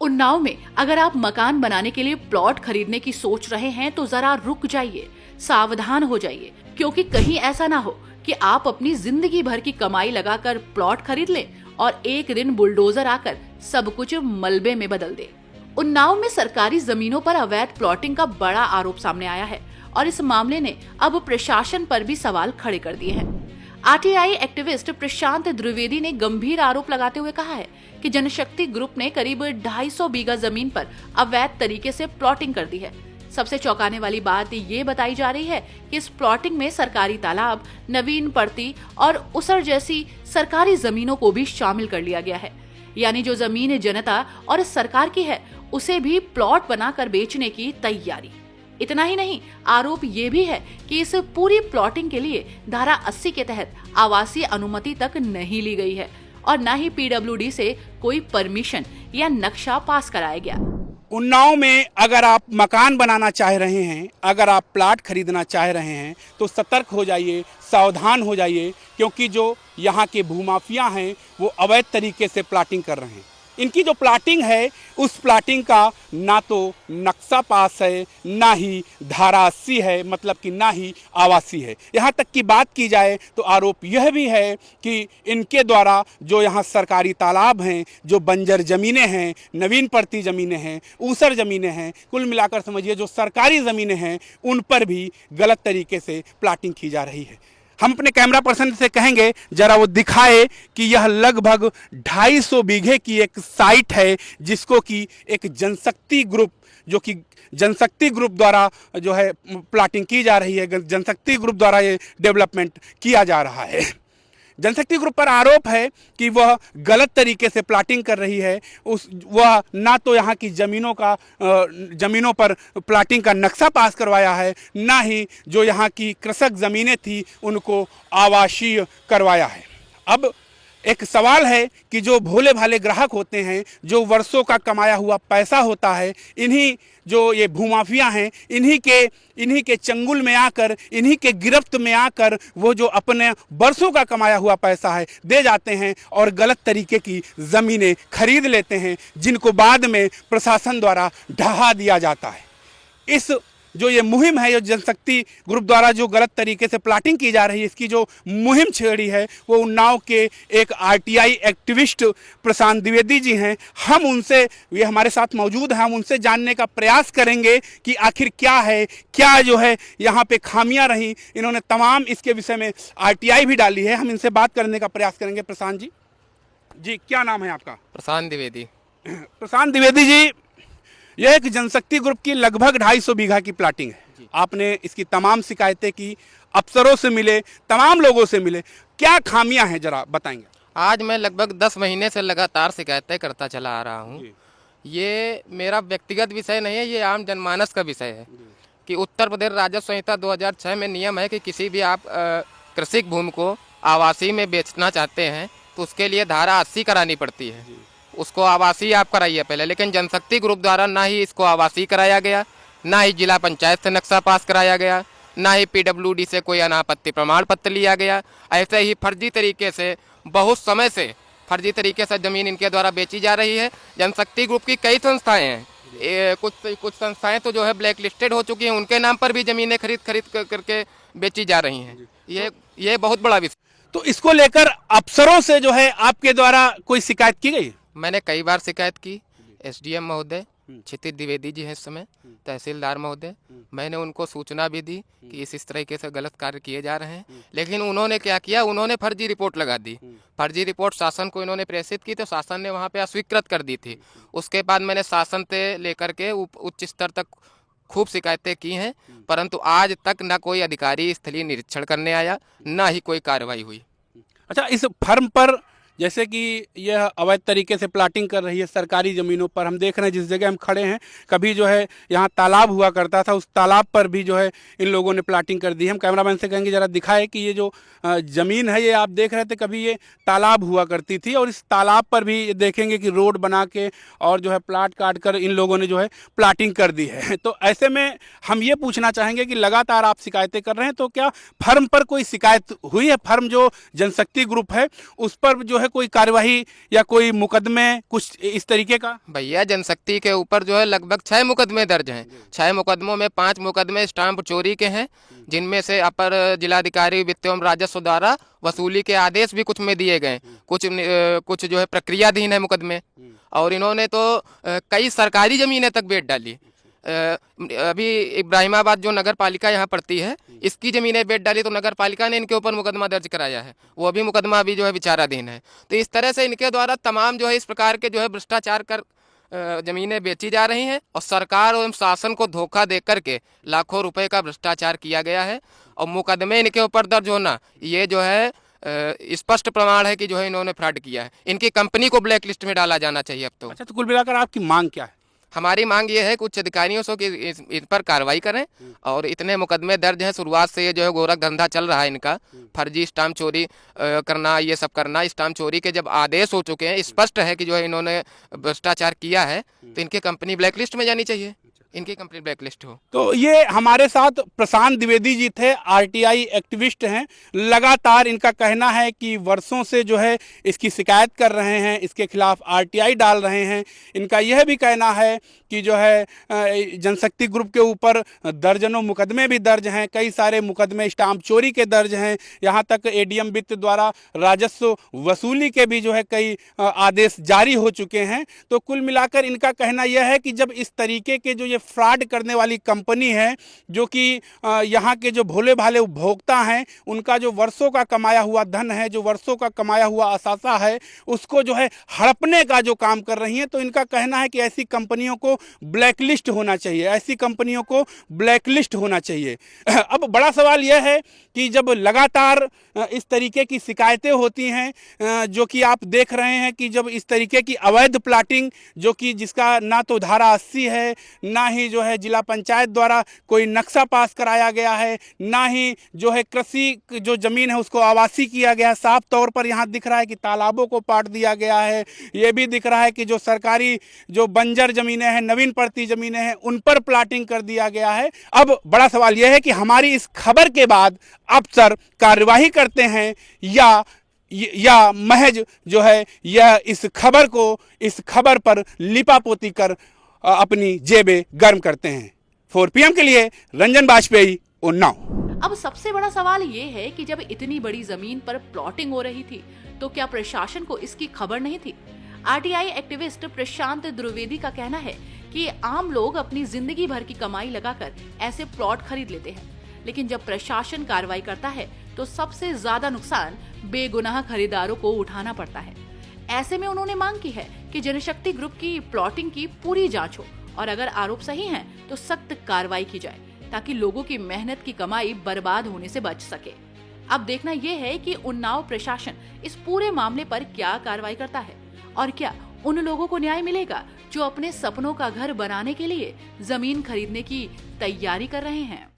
उन्नाव में अगर आप मकान बनाने के लिए प्लॉट खरीदने की सोच रहे हैं तो जरा रुक जाइए, सावधान हो जाइए, क्योंकि कहीं ऐसा ना हो कि आप अपनी जिंदगी भर की कमाई लगाकर प्लॉट खरीद लें और एक दिन बुलडोजर आकर सब कुछ मलबे में बदल दे। उन्नाव में सरकारी जमीनों पर अवैध प्लॉटिंग का बड़ा आरोप सामने आया है और इस मामले ने अब प्रशासन पर भी सवाल खड़े कर दिए हैं। आरटीआई एक्टिविस्ट प्रशांत द्विवेदी ने गंभीर आरोप लगाते हुए कहा है कि जनशक्ति ग्रुप ने करीब 250 बीघा जमीन पर अवैध तरीके से प्लॉटिंग कर दी है। सबसे चौंकाने वाली बात ये बताई जा रही है कि इस प्लॉटिंग में सरकारी तालाब, नवीन पड़ती और उसर जैसी सरकारी जमीनों को भी शामिल कर लिया गया है। यानी जो जमीन जनता और सरकार की है उसे भी प्लॉट बनाकर बेचने की तैयारी। इतना ही नहीं, आरोप ये भी है कि इस पूरी प्लॉटिंग के लिए धारा 80 के तहत आवासीय अनुमति तक नहीं ली गई है और न ही पीडब्ल्यूडी से कोई परमिशन या नक्शा पास कराया गया। उन्नाव में अगर आप मकान बनाना चाह रहे हैं, अगर आप प्लाट खरीदना चाह रहे हैं तो सतर्क हो जाइए, सावधान हो जाइए, क्योंकि जो यहाँ के भूमाफिया हैं वो अवैध तरीके से प्लाटिंग कर रहे हैं। इनकी जो प्लाटिंग है उस प्लाटिंग का ना तो नक्शा पास है, ना ही धारा 80 है, मतलब कि ना ही आवासी है। यहाँ तक की बात की जाए तो आरोप यह भी है कि इनके द्वारा जो यहाँ सरकारी तालाब हैं, जो बंजर ज़मीनें हैं, नवीन पड़ती ज़मीनें हैं, ऊसर ज़मीनें हैं, कुल मिलाकर समझिए जो सरकारी ज़मीनें हैं उन पर भी गलत तरीके से प्लाटिंग की जा रही है। हम अपने कैमरा पर्सन से कहेंगे जरा वो दिखाए कि यह लगभग 250 बीघे की एक साइट है जिसको कि एक जनशक्ति ग्रुप, जो कि जनशक्ति ग्रुप द्वारा जो है प्लाटिंग की जा रही है, जनशक्ति ग्रुप द्वारा ये डेवलपमेंट किया जा रहा है। जनशक्ति ग्रुप पर आरोप है कि वह गलत तरीके से प्लाटिंग कर रही है। वह ना तो यहाँ की ज़मीनों पर प्लाटिंग का नक्शा पास करवाया है, ना ही जो यहाँ की कृषक ज़मीनें थी उनको आवासीय करवाया है। अब एक सवाल है कि जो भोले भाले ग्राहक होते हैं, जो वर्षों का कमाया हुआ पैसा होता है, इन्हीं जो ये भूमाफिया हैं, इन्हीं के चंगुल में आकर, इन्हीं के गिरफ्त में आकर वो जो अपने वर्षों का कमाया हुआ पैसा है दे जाते हैं और गलत तरीके की ज़मीनें खरीद लेते हैं, जिनको बाद में प्रशासन द्वारा ढहा दिया जाता है। इस जो ये मुहिम है, जो जनशक्ति ग्रुप द्वारा जो गलत तरीके से प्लाटिंग की जा रही है, इसकी जो मुहिम छेड़ी है वो उन्नाव के एक आरटीआई एक्टिविस्ट प्रशांत द्विवेदी जी हैं। हम उनसे, ये हमारे साथ मौजूद हैं, हम उनसे जानने का प्रयास करेंगे कि आखिर क्या है, क्या जो है यहाँ पे खामियां रहीं। इन्होंने तमाम इसके विषय में आरटीआई भी डाली है। हम इनसे बात करने का प्रयास करेंगे। प्रशांत जी, क्या नाम है आपका? प्रशांत द्विवेदी। प्रशांत द्विवेदी जी, यह एक जनशक्ति ग्रुप की लगभग 250 बीघा की प्लाटिंग है। आपने इसकी तमाम शिकायतें की, अफसरों से मिले, तमाम लोगों से मिले, क्या खामियां हैं जरा बताएंगे? आज मैं लगभग 10 महीने से लगातार शिकायतें करता चला आ रहा हूँ। ये मेरा व्यक्तिगत विषय नहीं है, ये आम जनमानस का विषय है कि उत्तर प्रदेश राजस्व संहिता 2006 में नियम है कि किसी भी आप कृषि भूमि को आवासीय में बेचना चाहते हैं तो उसके लिए धारा 80 करानी पड़ती है। उसको आवासीय आप कराइए पहले, लेकिन जनशक्ति ग्रुप द्वारा ना ही इसको आवासीय कराया गया, ना ही जिला पंचायत से नक्शा पास कराया गया, ना ही पीडब्ल्यूडी से कोई अनापत्ति प्रमाण पत्र लिया गया। ऐसे ही फर्जी तरीके से बहुत समय से फर्जी तरीके से ज़मीन इनके द्वारा बेची जा रही है। जनशक्ति ग्रुप की कई संस्थाएं हैं, कुछ संस्थाएं तो जो है ब्लैक लिस्टेड हो चुकी हैं, उनके नाम पर भी ज़मीनें खरीद करके बेची जा रही हैं। ये बहुत बड़ा विषय। तो इसको लेकर अफसरों से जो है आपके द्वारा कोई शिकायत की गई? मैंने कई बार शिकायत की। एसडीएम महोदय क्षितिज द्विवेदी जी हैं इस समय, तहसीलदार महोदय, मैंने उनको सूचना भी दी कि इस तरीके से गलत कार्य किए जा रहे हैं, लेकिन उन्होंने क्या किया, उन्होंने फर्जी रिपोर्ट लगा दी। फर्जी रिपोर्ट शासन को इन्होंने प्रेषित की तो शासन ने वहाँ पे अस्वीकृत कर दी थी। उसके बाद मैंने शासन से लेकर के उच्च स्तर तक खूब शिकायतें की हैं, परंतु आज तक न कोई अधिकारी स्थलीय निरीक्षण करने आया, ना ही कोई कार्रवाई हुई। अच्छा, इस फर्म पर जैसे कि यह अवैध तरीके से प्लाटिंग कर रही है सरकारी ज़मीनों पर, हम देख रहे हैं जिस जगह हम खड़े हैं, कभी जो है यहाँ तालाब हुआ करता था, उस तालाब पर भी जो है इन लोगों ने प्लाटिंग कर दी है। हम कैमरामैन से कहेंगे जरा दिखाए कि ये जो ज़मीन है, ये आप देख रहे थे कभी ये तालाब हुआ करती थी और इस तालाब पर भी देखेंगे कि रोड बना के और जो है प्लाट काट कर इन लोगों ने जो है प्लाटिंग कर दी है। तो ऐसे में हम ये पूछना चाहेंगे कि लगातार आप शिकायतें कर रहे हैं, तो क्या फर्म पर कोई शिकायत हुई है? फर्म जो जनशक्ति ग्रुप है उस पर जो है कोई कार्यवाही या कोई मुकदमे कुछ इस तरीके का? भैया जनशक्ति के ऊपर जो है लगभग 6 मुकदमे दर्ज हैं। 6 मुकदमों में 5 मुकदमे स्टाम्प चोरी के हैं, जिनमें से अपर जिलाधिकारी वित्त एवं राजस्व द्वारा वसूली के आदेश भी कुछ में दिए गए, कुछ जो है प्रक्रियाधीन है मुकदमे। और इन्होंने तो कई सरकारी जमीनें तक बेच डाली। अभी इब्राहिमाबाद जो नगर पालिका यहाँ पड़ती है, इसकी जमीनें बेच डाली, तो नगर पालिका ने इनके ऊपर मुकदमा दर्ज कराया है। वो अभी मुकदमा अभी जो है विचाराधीन है। तो इस तरह से इनके द्वारा तमाम जो है इस प्रकार के जो है भ्रष्टाचार कर जमीनें बेची जा रही हैं और सरकार एवं शासन को धोखा दे करके लाखों रुपए का भ्रष्टाचार किया गया है। और मुकदमे इनके ऊपर दर्ज होना ये जो है स्पष्ट प्रमाण है कि जो है इन्होंने फ्रॉड किया है। इनकी कंपनी को ब्लैक लिस्ट में डाला जाना चाहिए अब तो। अच्छा, तो कुल मिलाकर आपकी मांग क्या है? हमारी मांग ये है कि उच्च अधिकारियों से कि इन पर कार्रवाई करें। और इतने मुकदमे दर्ज हैं, शुरुआत से ये जो है गोरख धंधा चल रहा है इनका, फर्जी स्टाम्प चोरी करना, ये सब करना। स्टाम्प चोरी के जब आदेश हो चुके हैं, स्पष्ट है कि जो है इन्होंने भ्रष्टाचार किया है, तो इनकी कंपनी ब्लैक लिस्ट में जानी चाहिए, इनकी कंपनी ब्लैक लिस्ट हो। तो ये हमारे साथ प्रशांत द्विवेदी जी थे, आरटीआई एक्टिविस्ट हैं। लगातार इनका कहना है कि वर्षों से जो है इसकी शिकायत कर रहे हैं, इसके खिलाफ आरटीआई डाल रहे हैं। इनका यह भी कहना है कि जो है जनशक्ति ग्रुप के ऊपर दर्जनों मुकदमे भी दर्ज हैं, कई सारे मुकदमे स्टाम्प चोरी के दर्ज हैं। यहाँ तक एडीएम वित्त द्वारा राजस्व वसूली के भी जो है कई आदेश जारी हो चुके हैं। तो कुल मिलाकर इनका कहना यह है कि जब इस तरीके के जो ये फ्रॉड करने वाली कंपनी है, जो कि यहाँ के जो भोले भाले उपभोक्ता हैं, उनका जो वर्षों का कमाया हुआ धन है, जो वर्षों का कमाया हुआ असासा है, उसको जो है हड़पने का जो काम कर रही हैं, तो इनका कहना है कि ऐसी कंपनियों को ब्लैकलिस्ट होना चाहिए, ऐसी कंपनियों को ब्लैकलिस्ट होना चाहिए। अब बड़ा सवाल यह है कि जब लगातार इस तरीके की शिकायतें होती हैं, जो कि आप देख रहे हैं कि जब इस तरीके की अवैध प्लाटिंग, जो कि जिसका ना तो धारा 80 है, ना ही जो है जिला पंचायत द्वारा कोई नक्शा पास कराया गया है, ना ही जो है कृषि जो जमीन है उसको आवासी किया गया है। साफ तौर पर यहाँ दिख रहा है कि तालाबों को पाट दिया गया है। ये भी दिख रहा है कि जो सरकारी जो बंजर जमीनें हैं, नवीन पड़ती जमीनें हैं, उन पर प्लाटिंग कर दिया गया है। अब बड़ा सवाल यह है कि हमारी इस खबर के बाद अफसर कार्यवाही करते हैं या महज जो है यह इस खबर पर लिपापोती कर अपनी जेबें गर्म करते हैं। 4 PM के लिए रंजन बाजपेयी, उन्नाव। अब सबसे बड़ा सवाल ये है कि जब इतनी बड़ी जमीन पर प्लॉटिंग हो रही थी, तो क्या प्रशासन को इसकी खबर नहीं थी? आरटीआई एक्टिविस्ट प्रशांत द्विवेदी का कहना है कि आम लोग अपनी जिंदगी भर की कमाई लगाकर ऐसे प्लॉट खरीद लेते हैं, लेकिन जब प्रशासन कार्रवाई करता है तो सबसे ज्यादा नुकसान बेगुनाह खरीदारों को उठाना पड़ता है। ऐसे में उन्होंने मांग की है कि जनशक्ति ग्रुप की प्लॉटिंग की पूरी जांच हो और अगर आरोप सही हैं तो सख्त कार्रवाई की जाए, ताकि लोगों की मेहनत की कमाई बर्बाद होने से बच सके। अब देखना यह है कि उन्नाव प्रशासन इस पूरे मामले पर क्या कार्रवाई करता है और क्या उन लोगों को न्याय मिलेगा जो अपने सपनों का घर बनाने के लिए जमीन खरीदने की तैयारी कर रहे हैं।